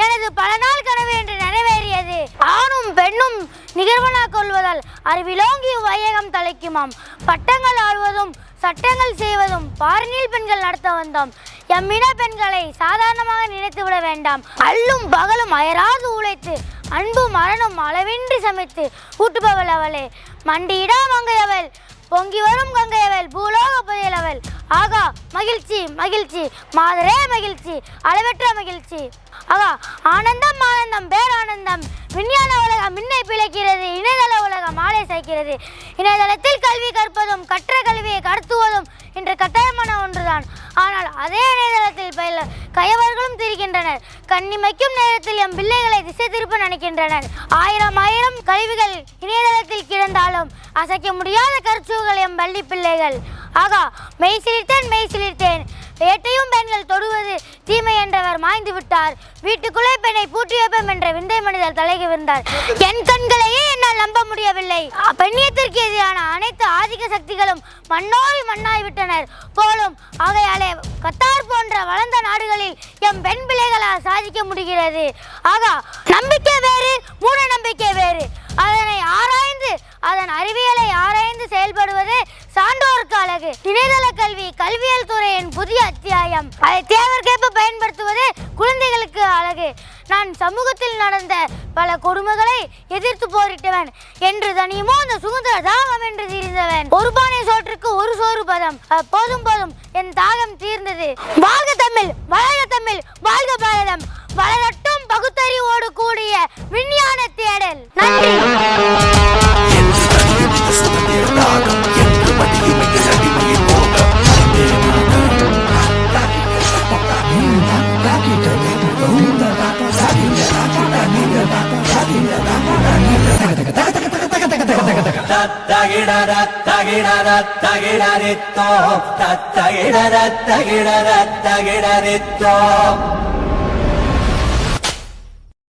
எனது பல நாள் கனவு என்று நிறைவேறியது. ஆணும் பெண்ணும் நிகழ்வனாக் கொள்வதால் அறிவிலோங்கி வையகம் தலைக்குமாம். பட்டங்கள் ஆழ்வதும் சட்டங்கள் செய்வதும் பாரினில் பெண்கள் நடத்த வந்தோம். எம்மின பெண்களை சாதாரணமாக நினைத்து விட வேண்டாம். அல்லும் பகலும் அயராது உழைத்து அன்பும் மரணம் அளவின்றி சமைத்து ஊட்டுபவள் அவளே. மண்டியிடா மங்கையவள், பொங்கி வரும் கங்கையவள், பூலோக புதையலவள். ஆகா மகிழ்ச்சி மகிழ்ச்சி, மாதரே மகிழ்ச்சி, அளவற்ற மகிழ்ச்சி. ஆகா ஆனந்தம் ஆனந்தம் பேரானந்தம். விஞ்ஞான உலகம் மின்னை பிழைக்கிறது, இணையதள உலகம் மாலை சாய்க்கிறது. இணையதளத்தில் கல்வி கற்பதும் கற்ற கல்வியை கடத்துவதும் இன்று கட்டாயமான ஒன்றுதான். ஆனால் அதே இணையதளத்தில் பயில கயவர்களும் திரிகின்றனர். கண்ணிமைக்கும் நேரத்தில் எம் பிள்ளைகளை திசை திருப்ப நினைக்கின்றனர். ஆயிரம் ஆயிரம் கல்விகள் இணையதளத்தில் கிடந்தாலும் அசைக்க முடியாத கருச்சுகள் எம் பள்ளி பிள்ளைகள். ஆகா மெய் சிலிர்த்தேன். வேட்டையும் பெண்கள் தொடுவது தீமை என்றவர் மாய்ந்து விட்டார். வீட்டுக்குள்ளே பெண்ணை பூட்டி வைப்போம் என்ற விந்தை மனிதர் தலைக்கு விழுந்தார். என் கண்களையே என்னால் நம்ப முடியவில்லை. பெண்ணியத்திற்கு எதிரான அனைத்து ஆதிக்க சக்திகளும் மண்ணோடி மண்ணாய் விட்டனர் போலும். ஆகையாலே கத்தார் போன்ற வளர்ந்த நாடுகளில் எம் பெண் பிள்ளைகளால் சாதிக்க முடிகிறது. ஆகா நம்பிக்கை வேறு, மூட நம்பிக்கை வேறு. அதனை ஆராய்ந்து அதன் அறிவியலை ஆராய்ந்து செயல்படுவது சான்றோருக்கு அழகு. இணையதள கல்வி கல்வியல் துறையின் புதிய அத்தியாயம். அதை தேவைக்கேற்ப பயன்படுத்துவது குழந்தைகளுக்கு அழகு. நான் சமூகத்தில் நடந்த பல கொடுமைகளை எதிர்த்து போரிட்டவன் என்று தனியுமோ அந்த சுதந்திர தாகம் என்று தீர்ந்தவன். ஒரு பானை சோற்றுக்கு ஒரு சோறு பதம். போதும் போதும் என் தாகம் தீர்ந்தது. வாழ்க தமிழ், வளர்க தமிழ், வாழ்க பாரதம். வளரட்டும் பகுத்தறிவோடு கூடிய விஞ்ஞான தேடல். நன்றி. தத்தகிடரத்தகிடரத்தகிடரத்தகிடரித்தோ